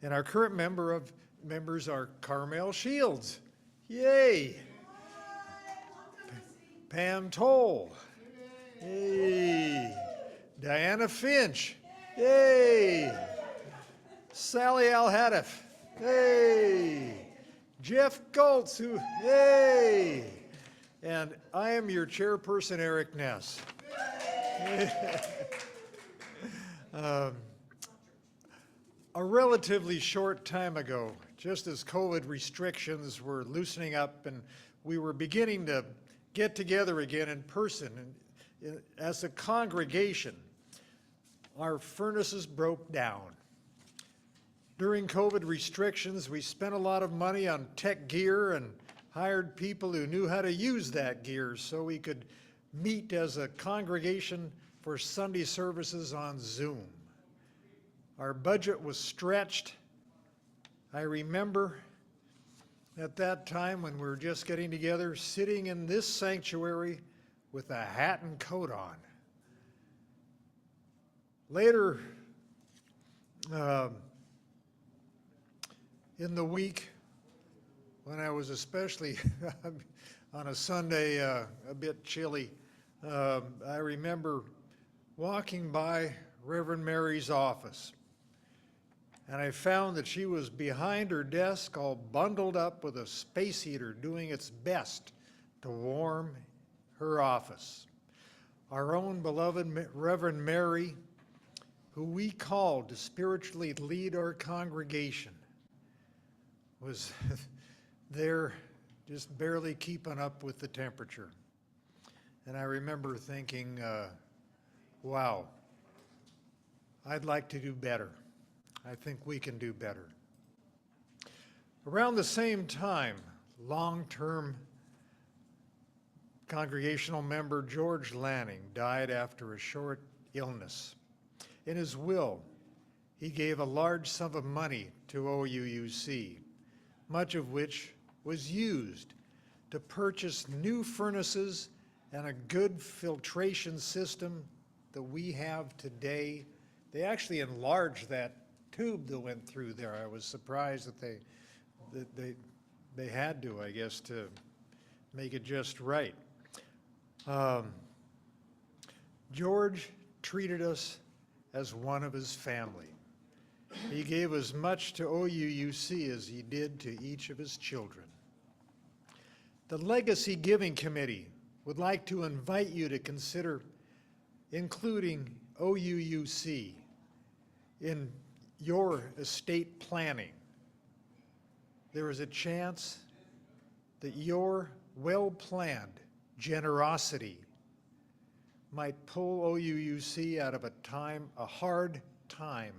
And our current members are Carmel Shields. Yay! Pam Toll. Yay! Diana Finch. Yay! Sally Al-Hadif. Yay! Jeff Goltz, yay! And I am your chairperson, Eric Ness. A relatively short time ago, just as COVID restrictions were loosening up and we were beginning to get together again in person and as a congregation, our furnaces broke down. During COVID restrictions, we spent a lot of money on tech gear and hired people who knew how to use that gear so we could meet as a congregation for Sunday services on Zoom. Our budget was stretched. I remember at that time when we were just getting together, sitting in this sanctuary with a hat and coat on. Later in the week, when I was especially on a Sunday a bit chilly, I remember walking by Reverend Mary's office, and I found that she was behind her desk all bundled up with a space heater doing its best to warm her office. Our own beloved Reverend Mary, who we called to spiritually lead our congregation, was there just barely keeping up with the temperature. And I remember thinking, wow, I'd like to do better. I think we can do better. Around the same time, long-term congregational member George Lanning died after a short illness. In his will, he gave a large sum of money to OUUC, much of which was used to purchase new furnaces and a good filtration system that we have today. They actually enlarged that tube that went through there. I was surprised that they had to, I guess, to make it just right. George treated us as one of his family. He gave as much to OUUC as he did to each of his children. The Legacy Giving Committee would like to invite you to consider including OUUC in your estate planning. There is a chance that your well-planned generosity might pull OUUC out of a hard time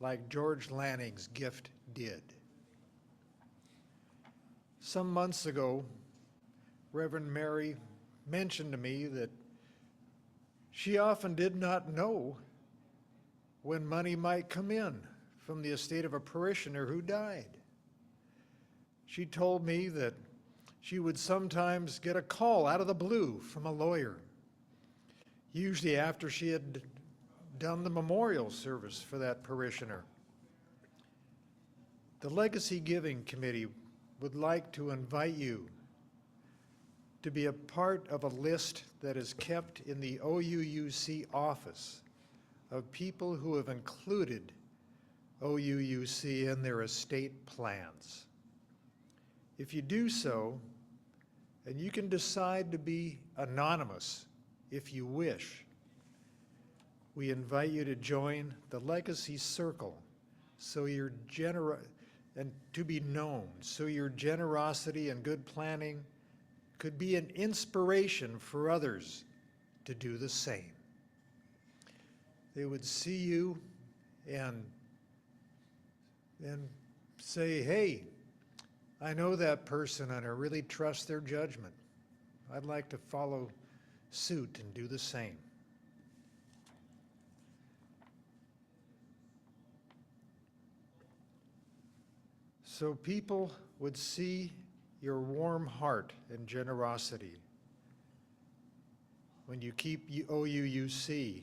like George Lanning's gift did. Some months ago, Reverend Mary mentioned to me that she often did not know when money might come in from the estate of a parishioner who died. She told me that she would sometimes get a call out of the blue from a lawyer, usually after she had done the memorial service for that parishioner. The Legacy Giving Committee would like to invite you to be a part of a list that is kept in the OUUC office of people who have included OUUC in their estate plans. If you do so, and you can decide to be anonymous if you wish, we invite you to join the Legacy Circle and to be known, so your generosity and good planning could be an inspiration for others to do the same. They would see you and say, hey, I know that person and I really trust their judgment. I'd like to follow suit and do the same. So people would see your warm heart and generosity when you keep OUUC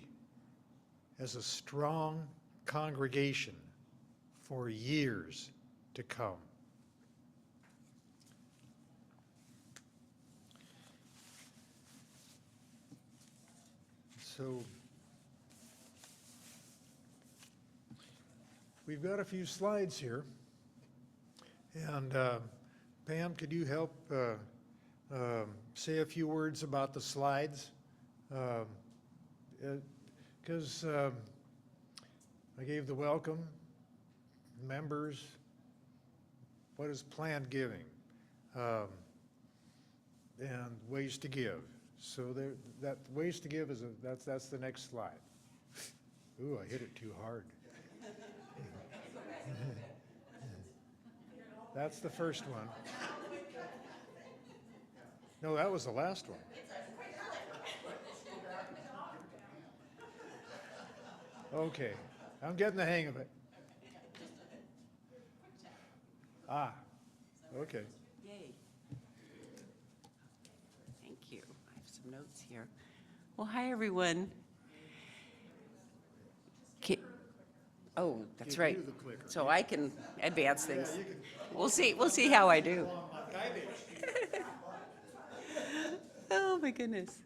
as a strong congregation for years to come. So we've got a few slides here, and Pam, could you help say a few words about the slides? Because I gave the welcome, members, what is planned giving, and ways to give. So that ways to give is that's the next slide. Ooh, I hit it too hard. That's the first one. No, that was the last one. Okay, I'm getting the hang of it. Ah, okay. Yay. Thank you. I have some notes here. Well, hi, everyone. Oh, that's Give right. you the clicker. So I can advance things. Yeah, you can. We'll see how I do. Oh, my goodness.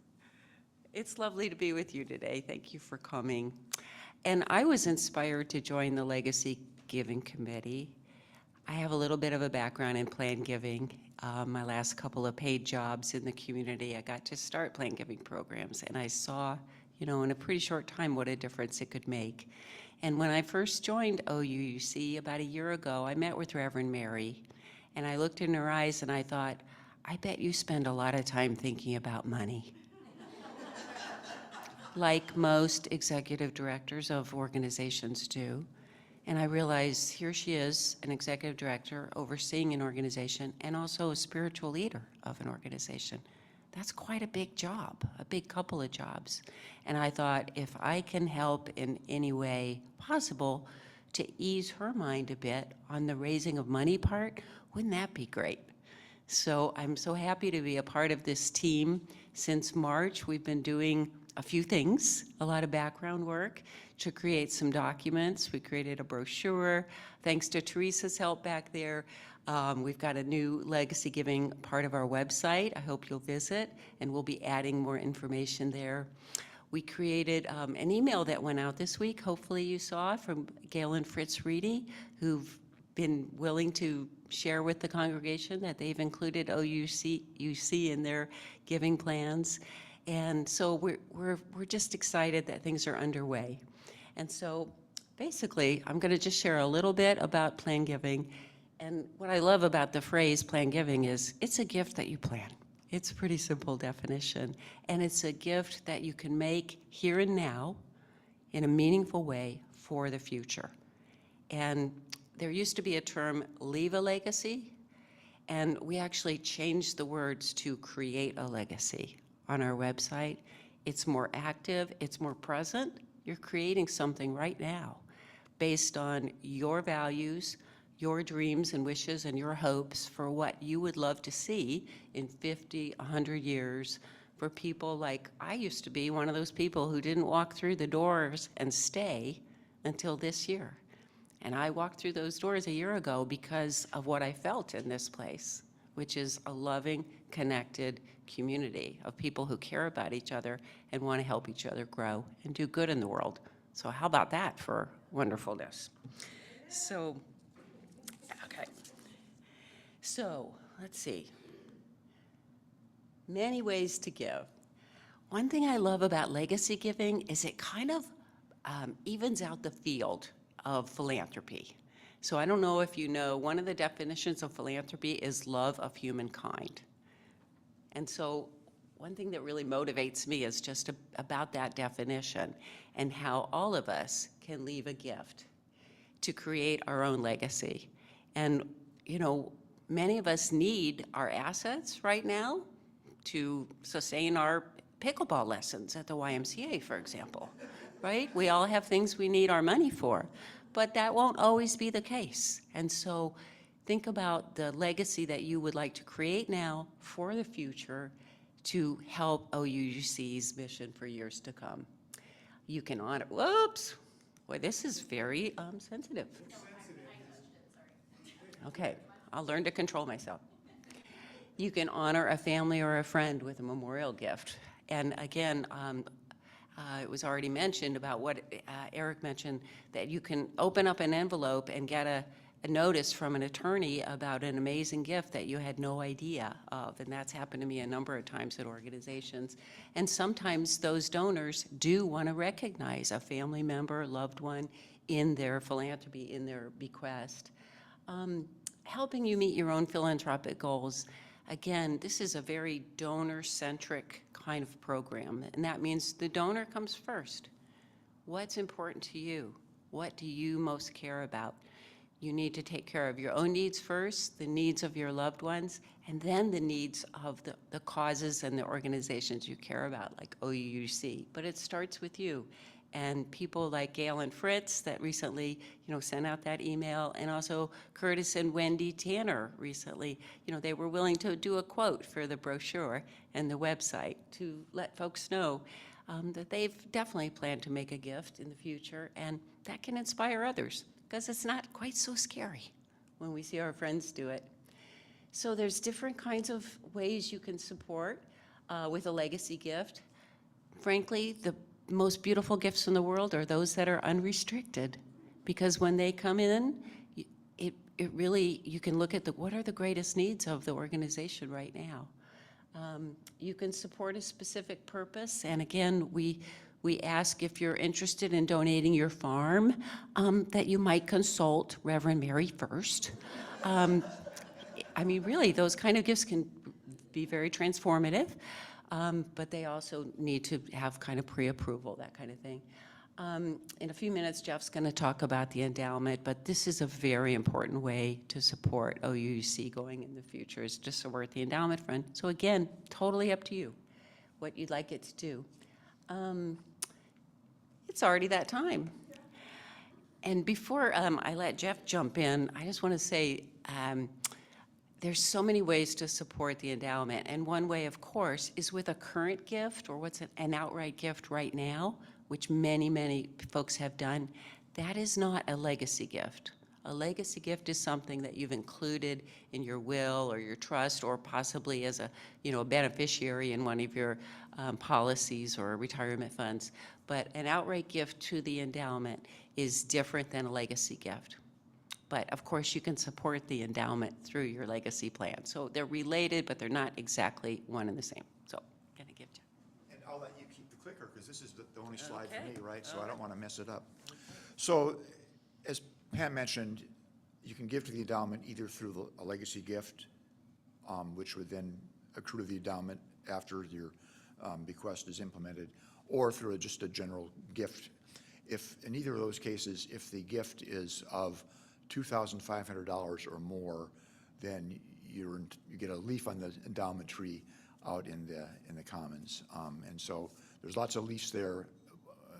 It's lovely to be with you today. Thank you for coming. And I was inspired to join the Legacy Giving Committee. I have a little bit of a background in planned giving. My last couple of paid jobs in the community, I got to start planned giving programs, and I saw, in a pretty short time what a difference it could make. And when I first joined OUUC about a year ago, I met with Reverend Mary, and I looked in her eyes and I thought, I bet you spend a lot of time thinking about money. Like most executive directors of organizations do. And I realized here she is, an executive director overseeing an organization and also a spiritual leader of an organization. That's quite a big job, a big couple of jobs. And I thought, if I can help in any way possible to ease her mind a bit on the raising of money part, wouldn't that be great? So I'm so happy to be a part of this team. Since March, we've been doing a few things, a lot of background work to create some documents. We created a brochure. Thanks to Teresa's help back there, we've got a new legacy giving part of our website. I hope you'll visit, and we'll be adding more information there. We created an email that went out this week, hopefully you saw, from Gail and Fritz Reedy, who've been willing to share with the congregation that they've included OUUC in their giving plans. And so we're just excited that things are underway. And so basically, I'm going to just share a little bit about plan giving. And what I love about the phrase plan giving is it's a gift that you plan. It's a pretty simple definition. And it's a gift that you can make here and now in a meaningful way for the future. And there used to be a term, leave a legacy, and we actually changed the words to create a legacy on our website. It's more active, it's more present. You're creating something right now based on your values, your dreams and wishes and your hopes for what you would love to see in 50, 100 years for people like I used to be one of those people who didn't walk through the doors and stay until this year. And I walked through those doors a year ago because of what I felt in this place, which is a loving, connected community of people who care about each other and want to help each other grow and do good in the world. So how about that for wonderfulness? So, okay. So, let's see. Many ways to give. One thing I love about legacy giving is it kind of evens out the field of philanthropy. So I don't know if you know, one of the definitions of philanthropy is love of humankind. And so one thing that really motivates me is just about that definition and how all of us can leave a gift to create our own legacy. And, many of us need our assets right now to sustain our pickleball lessons at the YMCA, for example, right? We all have things we need our money for, but that won't always be the case. And so think about the legacy that you would like to create now for the future to help OUUC's mission for years to come. You can honor, whoops, boy, this is very sensitive. Okay, I'll learn to control myself. You can honor a family or a friend with a memorial gift. And again, it was already mentioned about what Eric mentioned, that you can open up an envelope and get a notice from an attorney about an amazing gift that you had no idea of. And that's happened to me a number of times at organizations. And sometimes those donors do want to recognize a family member, loved one, in their philanthropy, in their bequest. Helping you meet your own philanthropic goals. Again, this is a very donor-centric kind of program, and that means the donor comes first. What's important to you? What do you most care about? You need to take care of your own needs first, the needs of your loved ones, and then the needs of the causes and the organizations you care about, like OUUC. But it starts with you. And people like Gail and Fritz that recently, sent out that email, and also Curtis and Wendy Tanner recently, they were willing to do a quote for the brochure and the website to let folks know that they've definitely planned to make a gift in the future, and that can inspire others, because it's not quite so scary when we see our friends do it. So there's different kinds of ways you can support with a legacy gift. Frankly, the most beautiful gifts in the world are those that are unrestricted, because when they come in, it really, you can look at what are the greatest needs of the organization right now. You can support a specific purpose, and again, we ask if you're interested in donating your farm, that you might consult Reverend Mary first. I mean, really, those kind of gifts can be very transformative. But they also need to have kind of pre-approval, that kind of thing. In a few minutes, Jeff's going to talk about the endowment, but this is a very important way to support OUUC going in the future, is to support the endowment fund. So again, totally up to you what you'd like it to do. It's already that time. And before I let Jeff jump in, I just want to say, there's so many ways to support the endowment, and one way, of course, is with a current gift, or what's an outright gift right now, which many, many folks have done. That is not a legacy gift. A legacy gift is something that you've included in your will or your trust, or possibly as a beneficiary in one of your policies or retirement funds. But an outright gift to the endowment is different than a legacy gift. But of course, you can support the endowment through your legacy plan. So they're related, but they're not exactly one and the same. So I'm going to give you. And I'll let you keep the clicker, because this is the only slide for Okay. me, right? So All I don't right. want to mess it up. So as Pam mentioned, you can give to the endowment either through a legacy gift, which would then accrue to the endowment after your bequest is implemented, or through just a general gift. If in either of those cases, if the gift is of $2,500 or more, then you get a leaf on the endowment tree out in the commons. And so there's lots of leaves there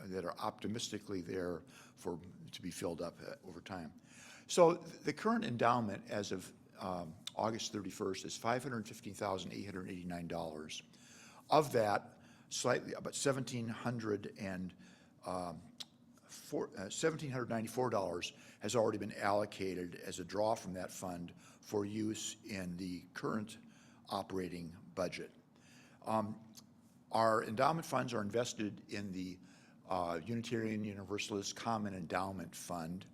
that are optimistically there to be filled up over time. So the current endowment as of August 31st is $515,889. Of that, slightly about $1,794 has already been allocated as a draw from that fund for use in the current operating budget. Our endowment funds are invested in the Unitarian Universalist Common Endowment Fund.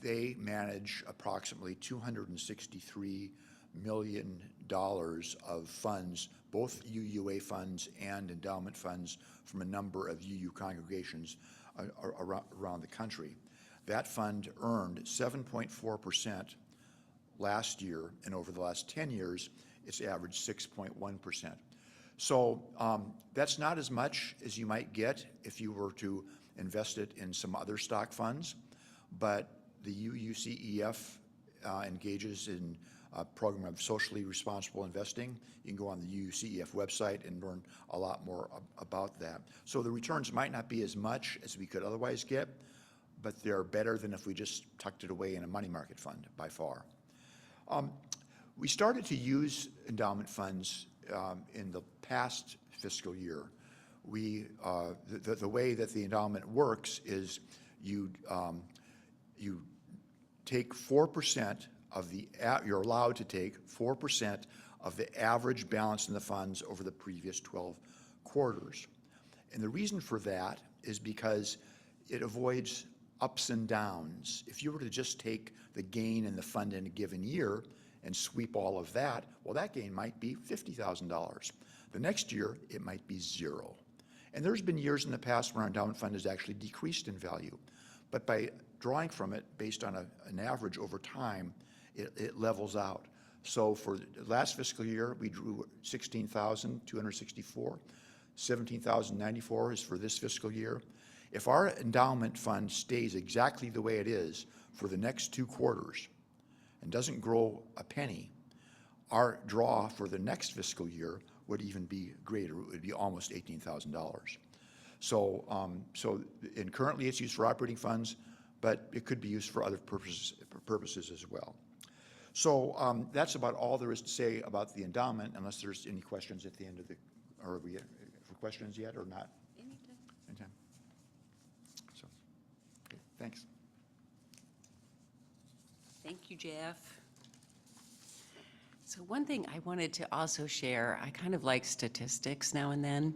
They manage approximately $263 million of funds, both UUA funds and endowment funds from a number of UU congregations around the country. That fund earned 7.4% last year, and over the last 10 years, it's averaged 6.1%. So that's not as much as you might get if you were to invest it in some other stock funds, but the UUCEF engages in a program of socially responsible investing. You can go on the UUCEF website and learn a lot more about that. So the returns might not be as much as we could otherwise get, but they're better than if we just tucked it away in a money market fund by far. We started to use endowment funds in the past fiscal year. The way that the endowment works is you take 4% of you're allowed to take 4% of the average balance in the funds over the previous 12 quarters. And the reason for that is because it avoids ups and downs. If you were to just take the gain in the fund in a given year and sweep all of that, well, that gain might be $50,000. The next year, it might be zero. And there's been years in the past where our endowment fund has actually decreased in value. But by drawing from it based on an average over time, it levels out. So for the last fiscal year, we drew 16,264. 17,094 is for this fiscal year. If our endowment fund stays exactly the way it is for the next 2 quarters and doesn't grow a penny, our draw for the next fiscal year would even be greater. It would be almost $18,000. So, and currently it's used for operating funds, but it could be used for other purposes as well. So that's about all there is to say about the endowment, unless there's any questions at the end of the, or are we for questions yet or not? Anytime. So, okay, thanks. Thank you, Jeff. So one thing I wanted to also share, I kind of like statistics now and then.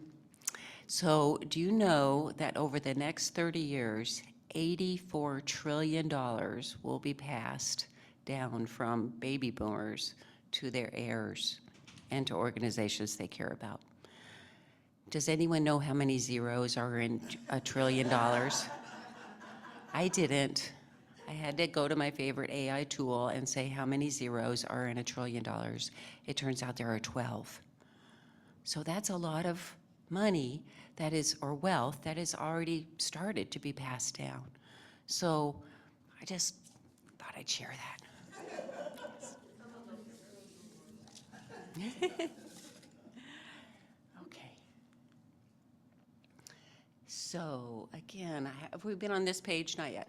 So do you know that over the next 30 years, $84 trillion will be passed down from baby boomers to their heirs and to organizations they care about? Does anyone know how many zeros are in $1 trillion? I didn't. I had to go to my favorite AI tool and say how many zeros are in $1 trillion. It turns out there are 12. So that's a lot of money that is, or wealth that is already started to be passed down. So I just thought I'd share that. Okay. So again, have we been on this page? Not yet.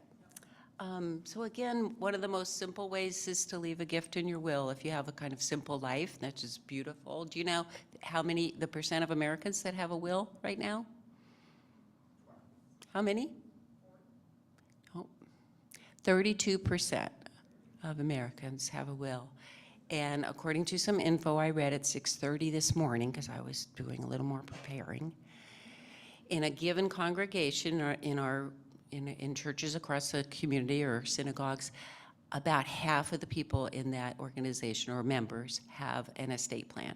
So again, one of the most simple ways is to leave a gift in your will if you have a kind of simple life. That's just beautiful. Do you know how many, the percent of Americans that have a will right now? How many? Oh, 32% of Americans have a will. And according to some info I read at 6:30 this morning, because I was doing a little more preparing, in a given congregation or in churches across the community or synagogues, about half of the people in that organization or members have an estate plan.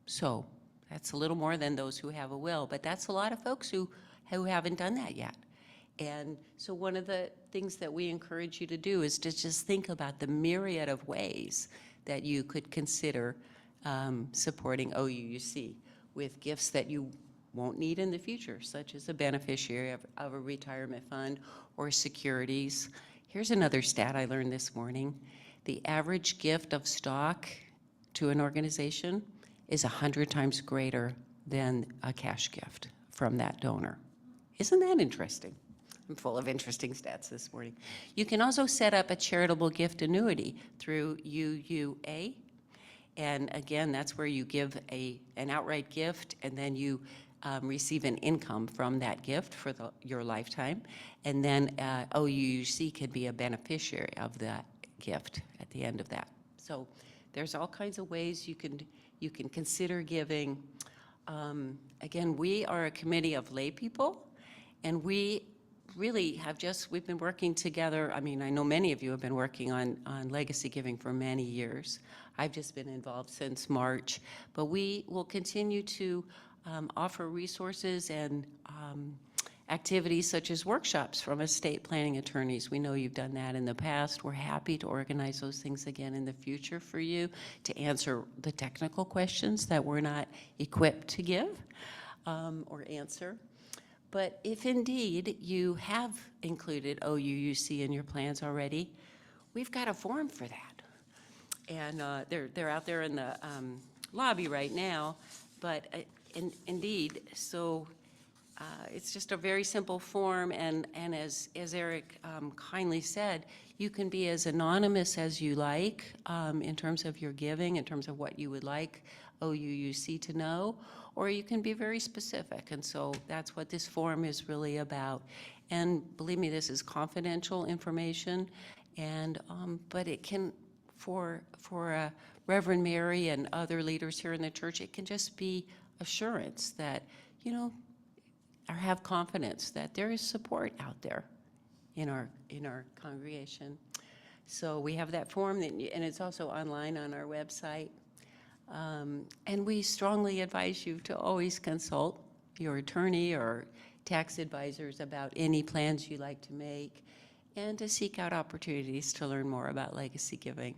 So that's a little more than those who have a will, but that's a lot of folks who haven't done that yet. And so one of the things that we encourage you to do is to just think about the myriad of ways that you could consider supporting OUUC with gifts that you won't need in the future, such as a beneficiary of a retirement fund or securities. Here's another stat I learned this morning. The average gift of stock to an organization is 100 times greater than a cash gift from that donor. Isn't that interesting? I'm full of interesting stats this morning. You can also set up a charitable gift annuity through OUUC. And again, that's where you give an outright gift and then you receive an income from that gift for your lifetime. And then OUUC can be a beneficiary of that gift at the end of that. So there's all kinds of ways you can consider giving. Again, we are a committee of lay people, and we really have we've been working together. I mean, I know many of you have been working on legacy giving for many years. I've just been involved since March, but we will continue to offer resources and activities such as workshops from estate planning attorneys. We know you've done that in the past. We're happy to organize those things again in the future for you to answer the technical questions that we're not equipped to give or answer. But if indeed you have included OUUC in your plans already, we've got a form for that. And they're out there in the lobby right now. But indeed, so it's just a very simple form, and as Eric kindly said, you can be as anonymous as you like in terms of your giving, in terms of what you would like OUUC to know, or you can be very specific, and so that's what this form is really about. And believe me, this is confidential information, and but it can for Reverend Mary and other leaders here in the church, it can just be assurance that, you know, or have confidence that there is support out there in our congregation. So we have that form, and it's also online on our website. And we strongly advise you to always consult your attorney or tax advisors about any plans you'd like to make, and to seek out opportunities to learn more about legacy giving.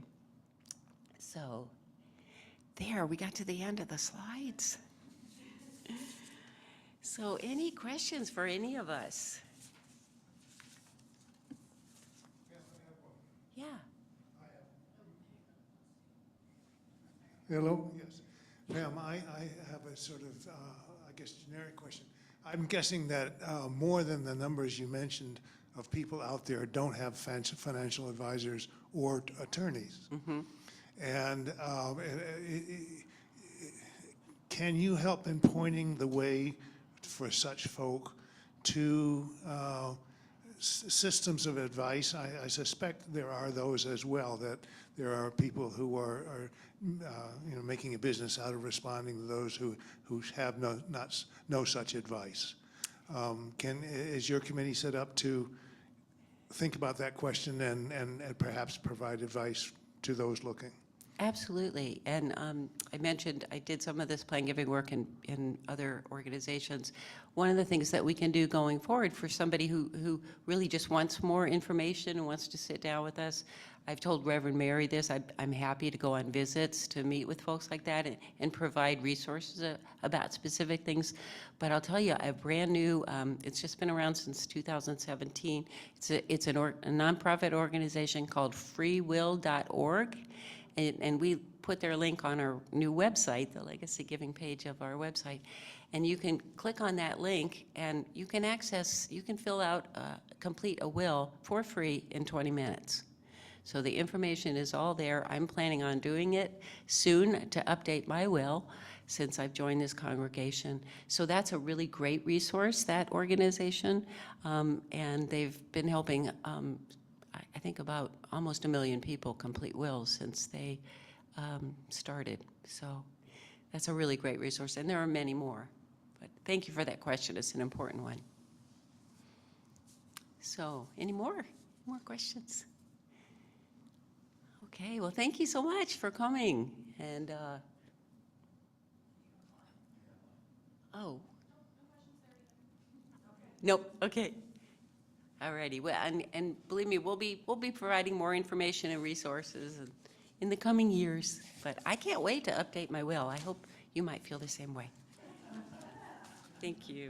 So there, we got to the end of the slides. So any questions for any of us? Yeah. Hello? Yes. Ma'am, I have a sort of, I guess, generic question. I'm guessing that more than the numbers you mentioned of people out there don't have financial advisors or attorneys. Mm-hmm. And can you help in pointing the way for such folk to systems of advice? I suspect there are those as well, that there are people who are you know, making a business out of responding to those who have no such advice. Is your committee set up to think about that question and perhaps provide advice to those looking? Absolutely. And I mentioned I did some of this plan giving work in other organizations. One of the things that we can do going forward for somebody who really just wants more information and wants to sit down with us, I've told Reverend Mary this, I'm happy to go on visits to meet with folks like that and provide resources about specific things. But I'll tell you, a brand new, it's just been around since 2017. It's a nonprofit organization called freewill.org. And we put their link on our new website, the Legacy Giving page of our website. And you can click on that link and you can fill out, complete a will for free in 20 minutes. So the information is all there. I'm planning on doing it soon to update my will since I've joined this congregation. So that's a really great resource, that organization. And they've been helping I think about almost 1 million people complete wills since they started. So that's a really great resource, and there are many more. But thank you for that question. It's an important one. So any more questions? Okay, well, thank you so much for coming. And, oh. Nope, okay. Alrighty, well, and believe me, we'll be providing more information and resources in the coming years. But I can't wait to update my will. I hope you might feel the same way. Thank you.